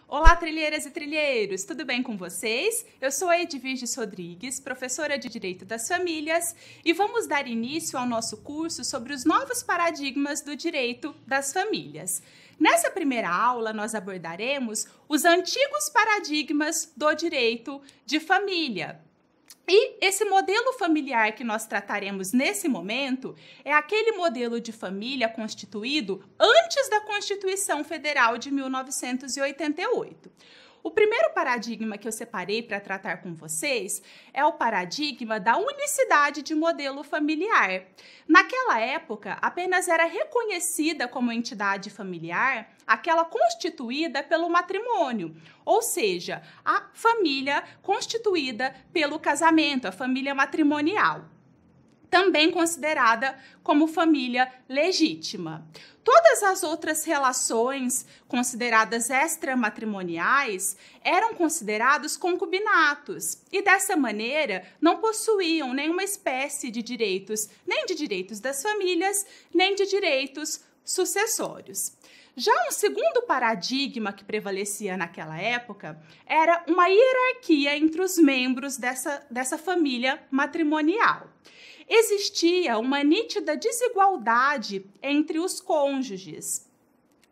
Olá, trilheiras e trilheiros, tudo bem com vocês? Eu sou a Edviges Rodrigues, professora de Direito das Famílias, e vamos dar início ao nosso curso sobre os novos paradigmas do direito das famílias. Nessa primeira aula, nós abordaremos os antigos paradigmas do direito de família. E esse modelo familiar que nós trataremos nesse momento é aquele modelo de família constituído antes da Constituição Federal de 1988. O primeiro paradigma que eu separei para tratar com vocês é o paradigma da unicidade de modelo familiar. Naquela época, apenas era reconhecida como entidade familiar aquela constituída pelo matrimônio, ou seja, a família constituída pelo casamento, a família matrimonial, também considerada como família legítima. Todas as outras relações consideradas extramatrimoniais eram considerados concubinatos e, dessa maneira, não possuíam nenhuma espécie de direitos, nem de direitos das famílias, nem de direitos sucessórios. Já um segundo paradigma que prevalecia naquela época era uma hierarquia entre os membros dessa família matrimonial. Existia uma nítida desigualdade entre os cônjuges,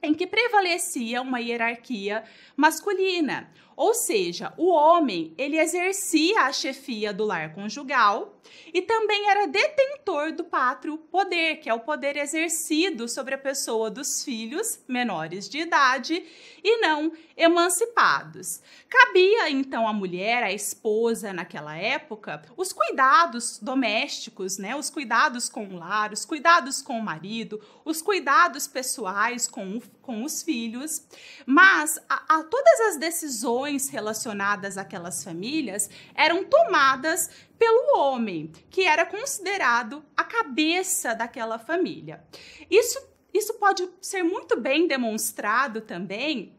em que prevalecia uma hierarquia masculina, ou seja, o homem ele exercia a chefia do lar conjugal e também era detentor do pátrio poder, que é o poder exercido sobre a pessoa dos filhos menores de idade e não emancipados. Cabia então à mulher, à esposa naquela época, os cuidados domésticos, os cuidados com o lar, os cuidados com o marido, os cuidados pessoais com os filhos, mas todas as decisões relacionadas àquelas famílias eram tomadas pelo homem, que era considerado a cabeça daquela família. Isso pode ser muito bem demonstrado também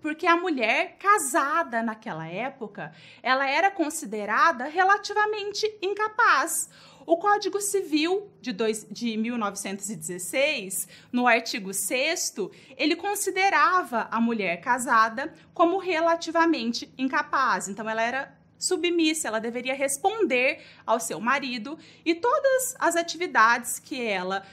porque a mulher casada naquela época, ela era considerada relativamente incapaz. O Código Civil de 1916, no artigo 6º, ele considerava a mulher casada como relativamente incapaz. Então, ela era submissa, ela deveria responder ao seu marido e todas as atividades que ela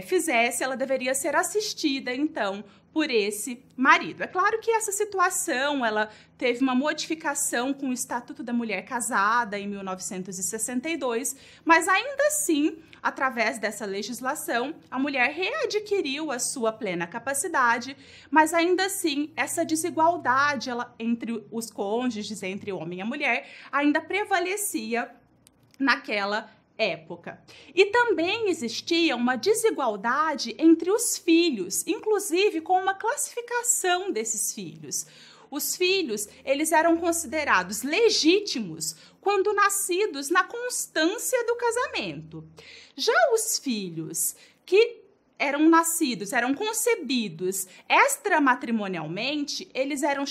fizesse, ela deveria ser assistida, então, por esse marido. É claro que essa situação, ela teve uma modificação com o Estatuto da Mulher Casada em 1962, mas ainda assim, através dessa legislação, a mulher readquiriu a sua plena capacidade, mas ainda assim, essa desigualdade entre os cônjuges, entre o homem e a mulher, ainda prevalecia naquela época. E também existia uma desigualdade entre os filhos, inclusive com uma classificação desses filhos. Os filhos, eles eram considerados legítimos quando nascidos na constância do casamento. Já os filhos que eram concebidos extramatrimonialmente, eles eram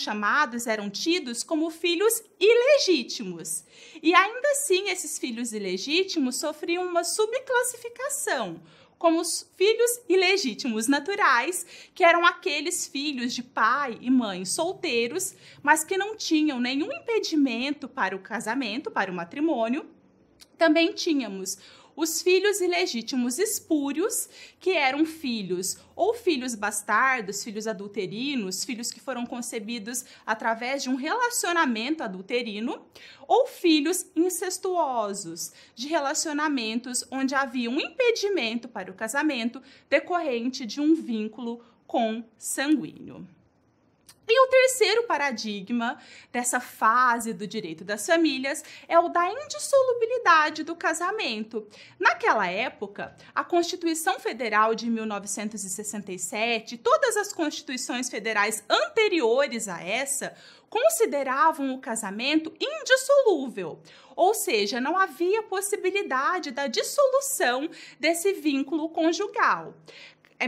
tidos como filhos ilegítimos. E ainda assim, esses filhos ilegítimos sofriam uma subclassificação, como os filhos ilegítimos naturais, que eram aqueles filhos de pai e mãe solteiros, mas que não tinham nenhum impedimento para o casamento, para o matrimônio. Também tínhamos os filhos ilegítimos espúrios, que eram filhos ou filhos bastardos, filhos adulterinos, filhos que foram concebidos através de um relacionamento adulterino, ou filhos incestuosos, de relacionamentos onde havia um impedimento para o casamento decorrente de um vínculo consanguíneo. E o terceiro paradigma dessa fase do direito das famílias é o da indissolubilidade do casamento. Naquela época, a Constituição Federal de 1967 e todas as constituições federais anteriores a essa consideravam o casamento indissolúvel, ou seja, não havia possibilidade da dissolução desse vínculo conjugal.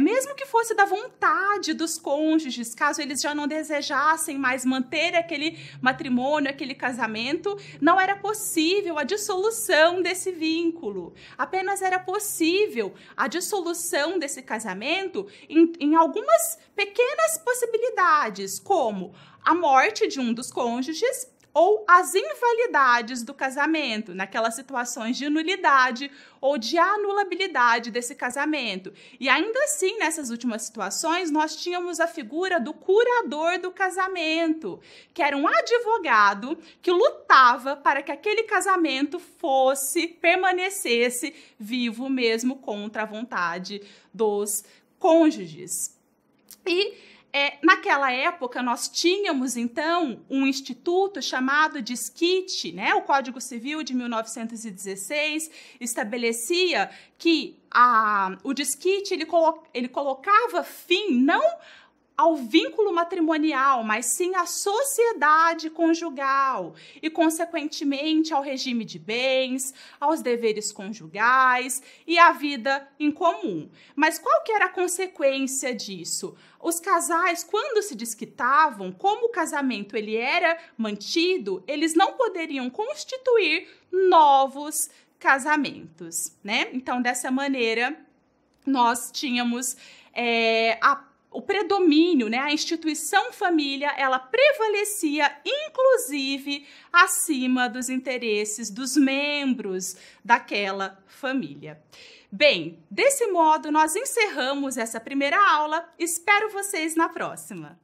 Mesmo que fosse da vontade dos cônjuges, caso eles já não desejassem mais manter aquele matrimônio, aquele casamento, não era possível a dissolução desse vínculo. Apenas era possível a dissolução desse casamento em algumas pequenas possibilidades, como a morte de um dos cônjuges ou as invalidades do casamento, naquelas situações de nulidade ou de anulabilidade desse casamento. E ainda assim, nessas últimas situações, nós tínhamos a figura do curador do casamento, que era um advogado que lutava para que aquele casamento permanecesse vivo mesmo contra a vontade dos cônjuges. E naquela época, nós tínhamos, então, um instituto chamado Desquite, né? O Código Civil de 1916 estabelecia que o desquite ele colocava fim não ao vínculo matrimonial, mas sim à sociedade conjugal e, consequentemente, ao regime de bens, aos deveres conjugais e à vida em comum. Mas qual que era a consequência disso? Os casais, quando se desquitavam, como o casamento ele era mantido, eles não poderiam constituir novos casamentos, né? Então, dessa maneira, nós tínhamos o predomínio, né? A instituição família, ela prevalecia, inclusive, acima dos interesses dos membros daquela família. Bem, desse modo, nós encerramos essa primeira aula. Espero vocês na próxima.